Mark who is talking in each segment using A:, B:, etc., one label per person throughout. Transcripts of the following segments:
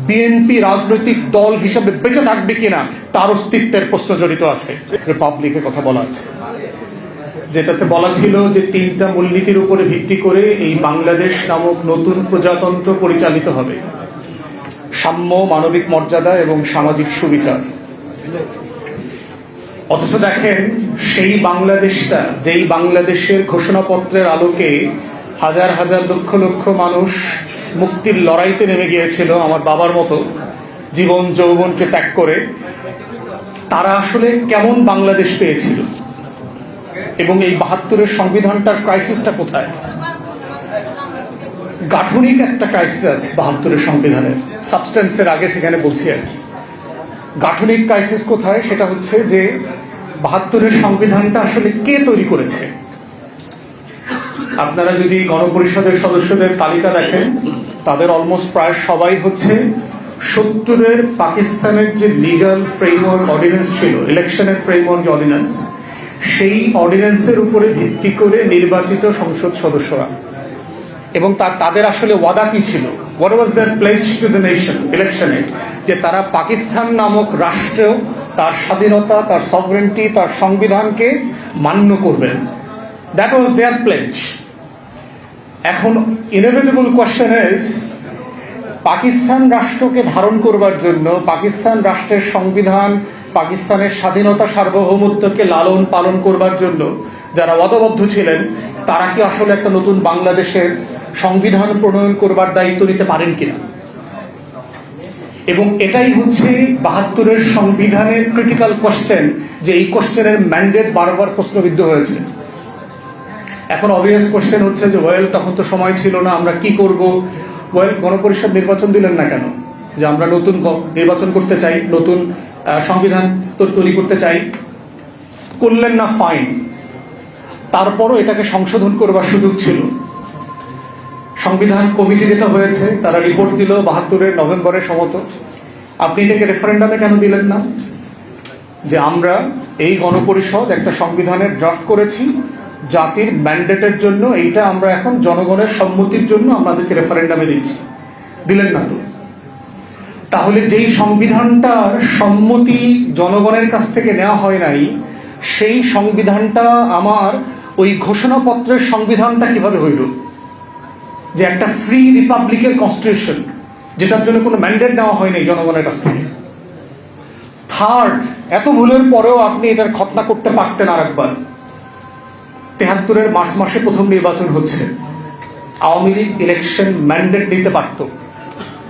A: BNP রাজনৈতিক দল হিসেবে বেঁচে থাকবে কিনা তার অস্তিত্বের প্রশ্ন জড়িত আছে। রিপাবলিকের কথা বলা আছে, যেটাতে বলা ছিল যে 3টা মূলনীতির উপরে ভিত্তি করে এই বাংলাদেশ নামক নতুন প্রজাতন্ত্র পরিচালিত হবে: সাম্য, মানবিক মর্যাদা এবং সামাজিক সুবিচার। অথচ দেখেন, সেই বাংলাদেশটা, যেই বাংলাদেশের ঘোষণাপত্রের আলোকে হাজার হাজার লক্ষ লক্ষ মানুষ মুক্তির লড়াইতে নেমে গিয়েছিল, আমার বাবার মতো জীবন যৌবনকে ত্যাগ করে, তারা আসলে কেমন বাংলাদেশ পেয়েছিল এবং এই 72-এর সংবিধানটার ক্রাইসিসটা কোথায়? গাঠনিক একটা ক্রাইসিস আছে 72-এর সংবিধানের, সাবস্টেন্সের আগে সেখানে বলছি আর কি। গাঠনিক ক্রাইসিস কোথায়? সেটা হচ্ছে যে 72-এর সংবিধানটা আসলে কে তৈরি করেছে। আপনারা যদি গণপরিষদের সদস্যদের তালিকা দেখেন, তাদের অলমোস্ট প্রায় সবাই হচ্ছে 70-এর পাকিস্তানের যে লিগাল ফ্রেমওয়ার্ক অর্ডিন্যান্স ছিল, ইলেকশনের ফ্রেমওয়ার্ক অর্ডিন্যান্স, সেই অর্ডিন্যান্সের উপরে ভিত্তি করে নির্বাচিত সংসদ সদস্যরা। এবং তাদের আসলে ওয়াদা কি ছিল? What was their pledge to the nation ইলেকশনে? যে তারা পাকিস্তান নামক রাষ্ট্র, তার স্বাধীনতা, তার সভরেন্টি, তার সংবিধানকে মান্য করবেন। That was their pledge. এখন ইনএভিটেবল কোয়েশ্চেন ইজ, পাকিস্তান রাষ্ট্রকে ধারণ করবার জন্য, পাকিস্তান রাষ্ট্রের সংবিধান, পাকিস্তানের স্বাধীনতা সার্বভৌমত্বকে লালন পালন করবার জন্য যারা ওয়াদাবদ্ধ ছিলেন, তারা কি আসলে একটা নতুন বাংলাদেশের সংবিধান প্রণয়ন করবার দায়িত্ব নিতে পারেন কিনা? এবং এটাই হচ্ছে 72-এর সংবিধানের ক্রিটিক্যাল কোশ্চেন, যে এই কোশ্চেনের ম্যান্ডেট বারবার প্রশ্নবিদ্ধ হয়েছে। এখন অবভিয়াস কোশ্চেন হচ্ছে যে তখন তো সময় ছিল না, আমরা কি করব? গণপরিষদ নির্বাচন দিলেন না কেন? যে আমরা নতুন নির্বাচন করতে চাই, নতুন সংবিধান তৈরি করতে চাই, করলেন না, ফাইন। তারপরও এটাকে সংশোধন করবার সুযোগ ছিল। সংবিধান কমিটি যেটা হয়েছে, তারা রিপোর্ট দিল 72-এর নভেম্বরের সম্ভবত। আপনি এটাকে রেফারেন্ডামে কেন দিলেন না? যে আমরা এই গণপরিষদ একটা সংবিধানের ড্রাফট করেছি জাতির ম্যান্ডেটের জন্য, এইটা আমরা এখন জনগণের সম্মতির জন্য আমাদেরকে রেফারেন্ডামে দিচ্ছি, দিলেন না তো? তাহলে যেই সংবিধানটার সম্মতি জনগণের কাছ থেকে নেওয়া হয় নাই, সেই সংবিধানটা আমার ওই ঘোষণাপত্রের সংবিধানটা কিভাবে হইল? যে একটা ফ্রি রিপাবলিকের কনস্টিটিউশন, যেটার জন্য কোনো ম্যান্ডেট নেওয়া হয়নি জনগণের কাছ থেকে। থার্ড, এত ভুলের পরেও আপনি এটার খতনা করতে পারতেন আরেকবার। 73-এর মার্চ মাসে প্রথম নির্বাচন হচ্ছে, আওয়ামী লীগ ইলেকশন ম্যান্ডেট নিতে পারত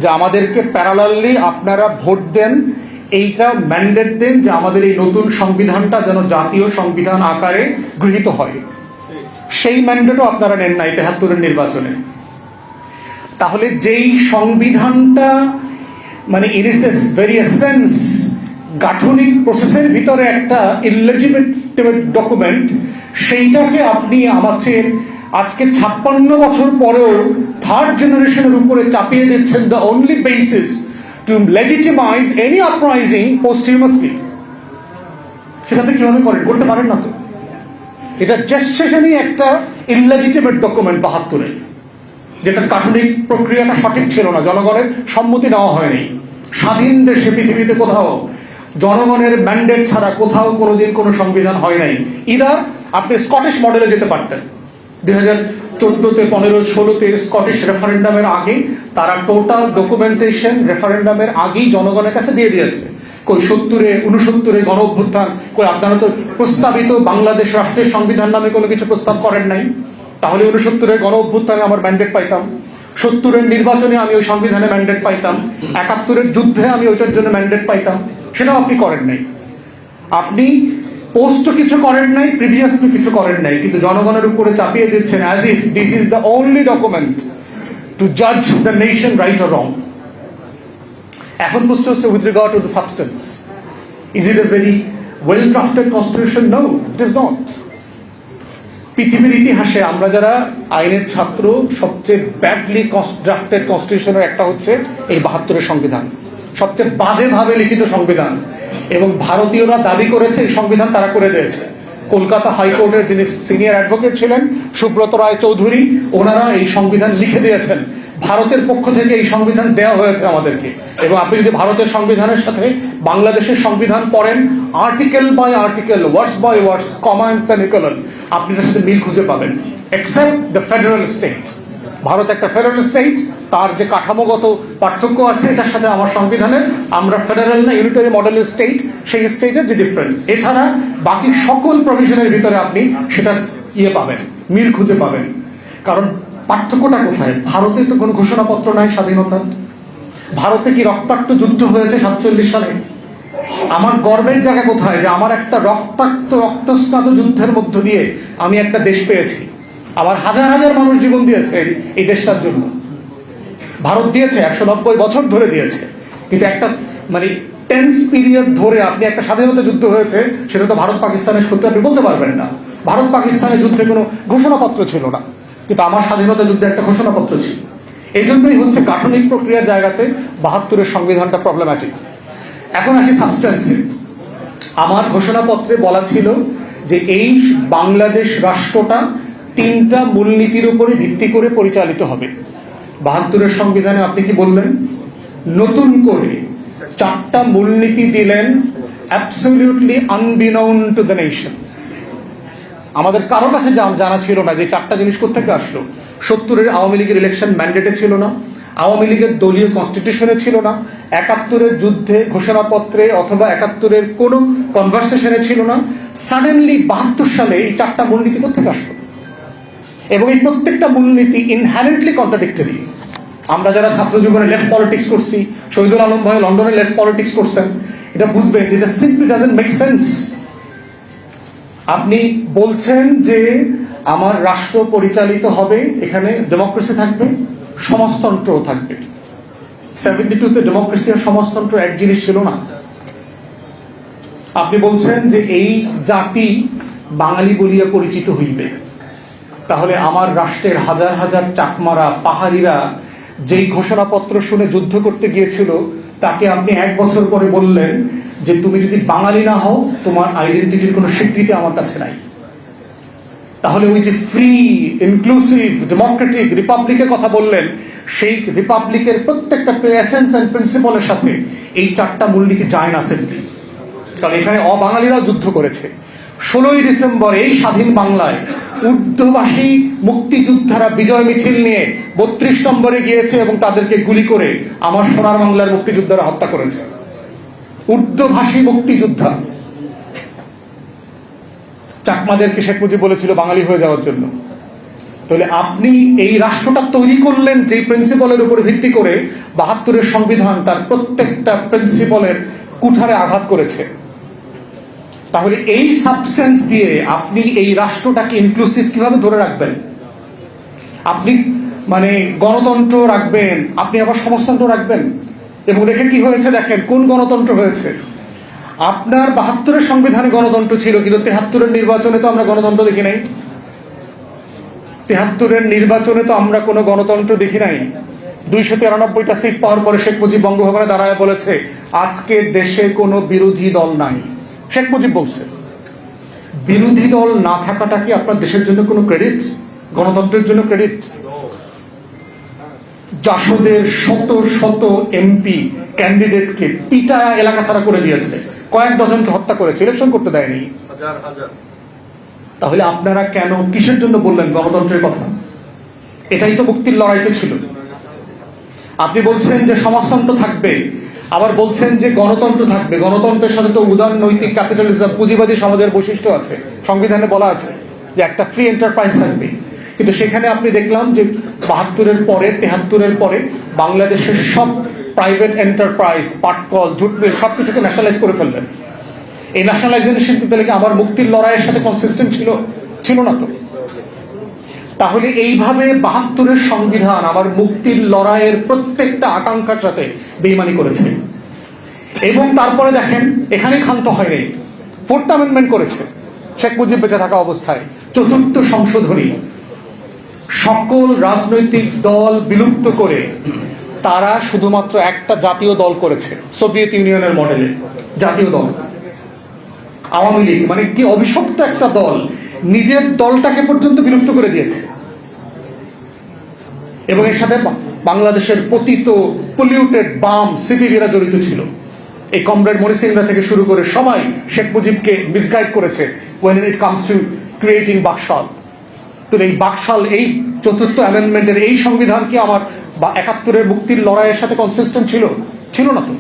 A: যে আমাদেরকে প্যারালালি আপনারা ভোট দেন, এইটা ম্যান্ডেট দেন যে আমাদের এই নতুন সংবিধানটা যেন জাতীয় সংবিধান আকারে গৃহীত হয়। সেই ম্যান্ডেটও আপনারা নেন নাই 73-এর নির্বাচনে। তাহলে যেই সংবিধানটা মানে ইন ইটস ভেরি এসেন্স গাঠনিক প্রসেসের ভিতরে একটা ইললেজিটিমেট ডকুমেন্ট, সেইটাকে আপনি আমাদের আজকে 56 বছর পরেও থার্ড জেনারেশনের উপরে চাপিয়ে দিচ্ছেন the only basis to legitimize any uprising posthumously. সেটা আপনি কিভাবে করেন? করতে পারেন না তো। এটা জেস্টেশনই একটা ইললেজিটিমেট ডকুমেন্ট 72-এর, যেটা গাঠনিক প্রক্রিয়াটা সঠিক ছিল না, জনগণের সম্মতি নেওয়া হয়নি। স্বাধীন দেশে পৃথিবীতে কোথাও জনগণের ম্যান্ডেট ছাড়া কোথাও কোনোদিন কোনো সংবিধান হয় নাই। ইদার আপনি স্কটিশ মডেলে যেতে পারতেন। 2014-তে, 15-16-তে স্কটিশ রেফারেন্ডামের আগে তারা টোটাল ডকুমেন্টেশন রেফারেন্ডামের আগেই জনগণের কাছে দিয়ে দিয়েছে। কই 69-এ গণ অভ্যুত্থান, কই আপনারা তো প্রস্তাবিত বাংলাদেশ রাষ্ট্রের সংবিধান নামে কোনো কিছু প্রস্তাব করেন নাই। তাহলে 69-এর গণ অভ্যুত্থানে আমার ম্যান্ডেট পাইতাম, 70-এর নির্বাচনে আমি ওই সংবিধানে ম্যান্ডেট পাইতাম, 71-এর যুদ্ধে আমি ওইটার জন্য ম্যান্ডেট পাইতাম। সেটাও আপনি করেন নাই। আপনি পোস্ট কিছু করেন নাই, প্রিভিয়াসলি কিছু করেন নাই, কিন্তু জনগণের উপরে চাপিয়ে দিচ্ছেন as if this is the only document to জাজ the nation right or wrong. এখন প্রশ্ন হচ্ছে with regard to the substance, is it a very well drafted constitution? No, it is not. পৃথিবীর ইতিহাসে আমরা যারা আইনের ছাত্র, সবচেয়ে ব্যাডলি ড্রাফটেড কনস্টিটিউশনের একটা হচ্ছে এই 72-এর সংবিধান, সবচেয়ে বাজেভাবে লিখিত সংবিধান। এবং ভারতীয়রা দাবি করেছে এই সংবিধান তারা করে দিয়েছে। কলকাতা হাইকোর্টের যিনি সিনিয়র অ্যাডভোকেট ছিলেন সুব্রত রায় চৌধুরী, ওনারা এই সংবিধান লিখে দিয়েছেন ভারতের পক্ষ থেকে এই সংবিধান দেওয়া হয়েছে আমাদেরকে, এবং আপনি যদি ভারতের সংবিধানের সাথে বাংলাদেশের সংবিধান পড়েন, article by article, words by words, comma and semicolon, আপনি এর সাথে মিল খুঁজে পাবেন, except the federal state. Bharat একটা ফেডারেল স্টেট, তার যে কাঠামোগত পার্থক্য আছে এটার সাথে আমার সংবিধানের, আমরা ফেডারেল না ইউনিটারি মডেলের স্টেট, সেই স্টেটের যে ডিফারেন্স, এছাড়া বাকি সকল প্রভিশনের ভিতরে আপনি সেটার পাবেন, মিল খুঁজে পাবেন। কারণ পার্থক্যটা কোথায়? ভারতে তো কোনো ঘোষণাপত্র নাই স্বাধীনতার। ভারতে কি রক্তাক্ত যুদ্ধ হয়েছে 47 সালে? আমার গর্বের জায়গা কোথায় যে আমার একটা রক্তস্নাত যুদ্ধের মধ্য দিয়ে আমি একটা দেশ পেয়েছি। আমার হাজার হাজার মানুষ জীবন দিয়েছে এই দেশটার জন্য। ভারত দিয়েছে, 190 বছর ধরে দিয়েছে, কিন্তু একটা মানে টেন্স পিরিয়ড ধরে আপনি একটা স্বাধীনতা যুদ্ধ হয়েছে, সেটা তো ভারত পাকিস্তানের সূত্রে আপনি বলতে পারবেন না। ভারত পাকিস্তানের যুদ্ধে কোনো ঘোষণাপত্র ছিল না, কিন্তু আমার স্বাধীনতা যুদ্ধে একটা ঘোষণাপত্র ছিল। এই জন্যই হচ্ছে গাঠনিক প্রক্রিয়ার জায়গাতে 72-এর সংবিধানটা প্রবলেম্যাটিক। এখন আসি সাবস্টেন্সে। আমার ঘোষণাপত্রে বলা ছিল যে এই বাংলাদেশ রাষ্ট্রটা 3টা মূলনীতির উপরে ভিত্তি করে পরিচালিত হবে। 72-এর সংবিধানে আপনি কি বললেন? নতুন করে 4টা মূলনীতি দিলেন, অ্যাবসলিউটলি আনবিনোন টু দ্য নেশন। আমাদের কারো কাছে জানা ছিল না যে 4টা জিনিস কোত্থেকে আসলো। 70-এর আওয়ামী লীগের ইলেকশন ম্যান্ডেটে ছিল না, আওয়ামী লীগের দলীয় কনস্টিটিউশনে ছিল না, 71-এর যুদ্ধে ঘোষণাপত্রে অথবা 71-এর কোনো কনভারসেশনে ছিল না। সাডেনলি 72 সালে এই 4টা মূলনীতি কোত্থেকে আসলো, এবং এই প্রত্যেকটা মূলনীতি ইনহ্যারেন্টলি কন্ট্রাডিক্টরি। আমরা যারা ছাত্র জীবনে লেফট পলিটিক্স করছি, শহীদুল আলম ভাই লন্ডনে লেফট পলিটিক্স করছেন, এটা বুঝবেন যে এটা সিম্পলি ডাজন্ট মেক সেন্স। আপনি বলছেন যে আমার রাষ্ট্র পরিচালিত হবে, এখানে ডেমোক্রেসি থাকবে, সমাজতন্ত্রও থাকবে। 72-তে ডেমোক্রেসি আর সমাজতন্ত্র এক জিনিস ছিল না। আপনি বলছেন যে এই জাতি বাঙালি বলিয়া পরিচিত হইবে। তাহলে আমার রাষ্ট্রের হাজার হাজার চাকমারা পাহাড়িরা যেই ঘোষণাপত্র শুনে যুদ্ধ করতে গিয়েছিল, তাকে আপনি 1 বছর পরে বললেন যে তুমি যদি বাঙালি না হও, তোমার আইডেন্টিটির কোনো স্বীকৃতি আমার কাছে নাই। তাহলে ওই যে ফ্রি, ইনক্লুসিভ, ডেমোক্রেটিক রিপাবলিকের কথা বললেন, সেই রিপাবলিকের প্রত্যেকটা এসেন্স এন্ড প্রিন্সিপালের সাথে এই 4টা মূলনীতি যায় না সিম্পলি। কারণ এখানে অবাঙালিরাও যুদ্ধ করেছে। 16ই ডিসেম্বর এই স্বাধীন বাংলায় উর্দুভাষী মুক্তিযোদ্ধারা বিজয় মিছিল নিয়ে 32 নম্বরে গিয়েছে এবং তাদেরকে গুলি করে আমার সোনার বাংলার মুক্তিযোদ্ধারা হত্যা করেছে। উর্দুভাষী মুক্তিযোদ্ধা। চাকমাদেরকে শেখ মুজিব বলেছিল বাঙালি হয়ে যাওয়ার জন্য। তাহলে আপনি এই রাষ্ট্রটা তৈরি করলেন যে প্রিন্সিপালের উপরে ভিত্তি করে 72-এর সংবিধান তার প্রত্যেকটা প্রিন্সিপালের কুঠারে আঘাত করেছে। তাহলে এই সাবস্টেন্স দিয়ে আপনি এই রাষ্ট্রটাকে ইনক্লুসিভ কিভাবে ধরে রাখবেন? আপনি মানে গণতন্ত্র রাখবেন, আপনি আবার সমাজতন্ত্র রাখবেন, এবং রেখে কি হয়েছে দেখেন, কোন গণতন্ত্র হয়েছে। আপনার 72-এর সংবিধানে গণতন্ত্র ছিল, কিন্তু 73-এর নির্বাচনে তো আমরা গণতন্ত্র দেখি নাই। 73-এর নির্বাচনে তো আমরা কোনো গণতন্ত্র দেখি নাই। 293টা সিট পাওয়ার পরে শেখ মুজিব বঙ্গভবনে দাঁড়ায় বলেছে আজকে দেশে কোনো বিরোধী দল নাই। শেখ মুজিব বলছে, বিরোধী দল না থাকাটা কি আপনার দেশের জন্য কোনো ক্রেডিট? গণতন্ত্রের জন্য ক্রেডিট? জাসদের শত শত এমপি ক্যান্ডিডেটকে পিটায়া এলাকা ছাড়া করে দিয়েছে, কয়েক ডজনকে হত্যা করেছে, ইলেকশন করতে দেয়নি। তাহলে আপনারা কেন কিসের জন্য বললেন গণতন্ত্রের কথা? এটাই তো মুক্তির লড়াইতে ছিল। আপনি বলছেন যে সমাজতন্ত্র থাকবে, আবার বলছেন যে গণতন্ত্র থাকবে। গণতন্ত্রের সাথে তো উদার নৈতিক ক্যাপিটালিজম, পুঁজিবাদী সমাজের বৈশিষ্ট্য আছে। সংবিধানে বলা আছে যে একটা ফ্রি এন্টারপ্রাইজ থাকবে, কিন্তু সেখানে আপনি দেখলাম যে 72-এর পরে, 73-এর পরে বাংলাদেশের সব প্রাইভেট এন্টারপ্রাইজ, পাটকল, জুট মিল সবকিছুকে ন্যাশনালাইজ করে ফেললেন। এই ন্যাশনালাইজেশন কিন্তু আমার মুক্তির লড়াইয়ের সাথে কনসিস্টেন্ট ছিল না তো। তাহলে এইভাবে 72-এর সংবিধান আমার মুক্তির লড়াইয়ের প্রত্যেকটা আকাঙ্ক্ষার সাথে বেইমানি করেছে। এবং তারপরে দেখেন এখানে ক্ষান্ত হয়নি, 4th অ্যামেন্ডমেন্ট করেছে শেখ মুজিব বেঁচে থাকা অবস্থায়। 4th সংশোধনী সকল রাজনৈতিক দল বিলুপ্ত করে তারা শুধুমাত্র একটা জাতীয় দল করেছে, সোভিয়েত ইউনিয়নের মডেলে জাতীয় দল। আওয়ামী লীগ মানে কি অভিশপ্ত একটা দল, নিজের দলটাকে পর্যন্ত বিলুপ্ত করে দিয়েছে। এবং এর সাথে বাংলাদেশের পতিত পলিউটেড বাম সিপিবিরা জড়িত ছিল। এই কমরেড মনি সিংরা থেকে শুরু করে সবাই শেখ মুজিবকে মিসগাইড করেছে when it comes to creating Baksal. তো এই বাকশাল, এই চতুর্থ অ্যামেন্ডমেন্টের এই সংবিধান কি আমার ৭১-এর মুক্তির লড়াইয়ের সাথে কনসিস্টেন্ট ছিল? ছিল না তো।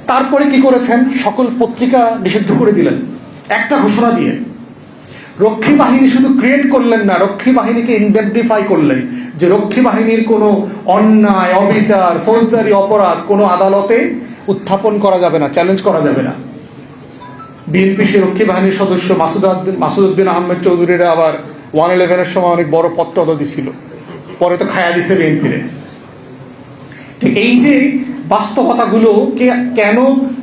A: তারপরে কি করেছেন? সকল পত্রিকা নিষিদ্ধ করে দিলেন একটা ঘোষণা দিয়ে। রক্ষী বাহিনী শুধু ক্রিয়েট করলেন না, রক্ষী বাহিনীকে ইনডেমনিফাই করলেন যে রক্ষী বাহিনীর কোনো অন্যায়, অবিচার, ফৌজদারি অপরাধ কোনো আদালতে উত্থাপন করা যাবে না, চ্যালেঞ্জ করা যাবে না। বিএনপি সে রক্ষী বাহিনীর সদস্য মাসুদউদ্দিন আহমেদ চৌধুরীরা আবার 111-এর সময় অনেক বড় পত্র দিছিল, পরে তো খায়া দিছে বিএনপিরে। এই যে বাস্তবতাগুলো কেন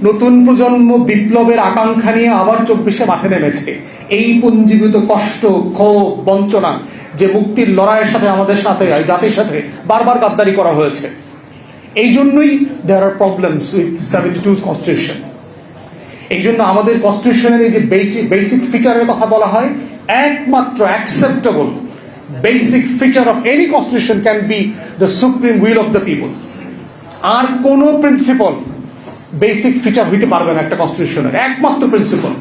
A: নতুন প্রজন্ম বিপ্লবের আকাঙ্ক্ষা নিয়ে আবার 24-এ মাঠে নেমেছে, এই পুঞ্জীভূত কষ্ট, ক্ষোভ, বঞ্চনা, যে মুক্তির লড়াইয়ের সাথে আমাদের সাথে জাতির সাথে বারবার গাদ্দারি করা হয়েছে, এই জন্যই দেয়ার আর প্রবলেমস উইথ 72's কনস্টিটিউশন। এই জন্য আমাদের কনস্টিটিউশনের এই যে বেসিক ফিচারের কথা বলা হয়, একমাত্র acceptable basic feature of any constitution can be the supreme will of the people. আর কোন প্রিন্সিপাল বেসিক ফিচার হইতে পারবে না একটা কনস্টিটিউশনের। একমাত্র প্রিন্সিপাল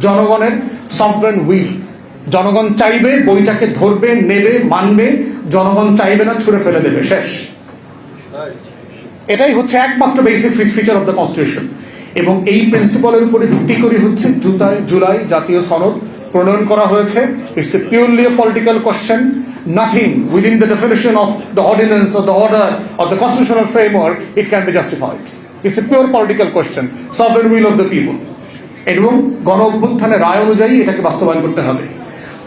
A: জনগণের সফরেন উইল। জনগণ চাইবে, বইটাকে ধরবে, নেবে, মানবে, জনগণ চাইবে না, ছুঁড়ে ফেলে দেবে, শেষ। এটাই হচ্ছে একমাত্র basic feature of the constitution. এবং এই প্রিন্সিপালের উপরে ভিত্তি করে হচ্ছে জুলাই জাতীয় সনদ প্রণয়ন করা হয়েছে। It's a purely a political question. Nothing within the definition of the ordinance or the order or the constitutional framework it can be justified. It's a pure political question, sovereign will of the people. এবং গণ অভ্যুত্থানের রায় অনুযায়ী এটাকে বাস্তবায়ন করতে হবে।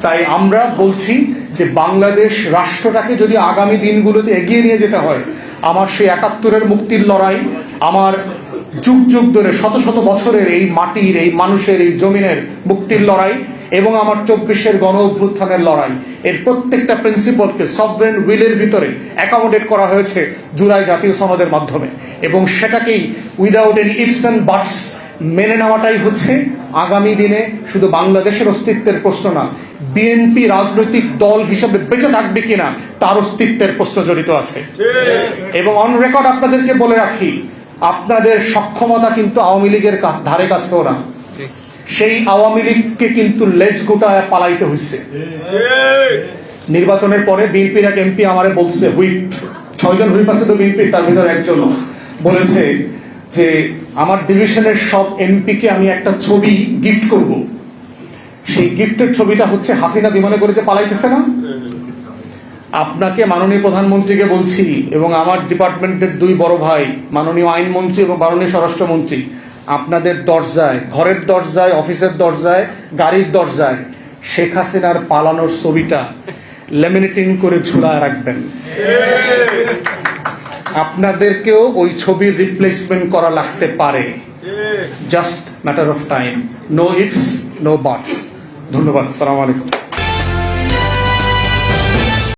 A: তাই আমরা বলছি যে বাংলাদেশ রাষ্ট্রটাকে যদি আগামী দিনগুলোতে এগিয়ে নিয়ে যেতে হয়, আমার সেই ৭১-এর মুক্তির লড়াই, আমার যুগ যুগ ধরে শত শত বছরের এই মাটির, এই মানুষের, এই জমিনের মুক্তির লড়াই এবং আমার 24-এর গণ অভ্যুত্থানের লড়াই, এর প্রত্যেকটা প্রিন্সিপালকে সভরেন উইলের ভিতরে অ্যাকোমোডেট করা হয়েছে জুলাই জাতীয় সনদের মাধ্যমে। এবং সেটাকেই উইদাউট এনি ইফস অ্যান্ড বাটস মেনে নেওয়াটাই হচ্ছে আগামী দিনে শুধু বাংলাদেশের অস্তিত্বের প্রশ্ন না, বিএনপি রাজনৈতিক দল হিসেবে বেঁচে থাকবে কিনা তার অস্তিত্বের প্রশ্ন জড়িত আছে। এবং অন রেকর্ড আপনাদেরকে বলে রাখি, আপনাদের সক্ষমতা কিন্তু আওয়ামী লীগের ধারে কাছেও না। সেই আওয়ামী লীগকে কিন্তু লেজ গোটায় পালাইতে হয়েছে। নির্বাচনের পরে বিএনপির এক এমপি আমারে বলছে, হুইপ 6 জন হুইপ আছে তো বিএনপির, তার ভিতরে একজন বলেছে যে আমার ডিভিশনের সব এমপিকে আমি একটা ছবি গিফট করব। সেই গিফটের ছবিটা হচ্ছে হাসিনা বিমানে করে যে পালাইতেছে না। আপনাকে মাননীয় প্রধানমন্ত্রীকে বলছি এবং আমার ডিপার্টমেন্টের 2 বড় ভাই মাননীয় আইনমন্ত্রী এবং মাননীয় স্বরাষ্ট্রমন্ত্রী, আপনাদের দরজায়, ঘরের দরজায়, অফিসের দরজায়, গাড়ির দরজায় শেখ হাসিনার পালানোর ছবিটা লেমিনেটিং করে ঝুলায় রাখবেন। আপনাদেরকেও ওই ছবির রিপ্লেসমেন্ট করা লাগতে পারে, just matter of time. No ifs, no buts. ধন্যবাদ। আসসালামু আলাইকুম।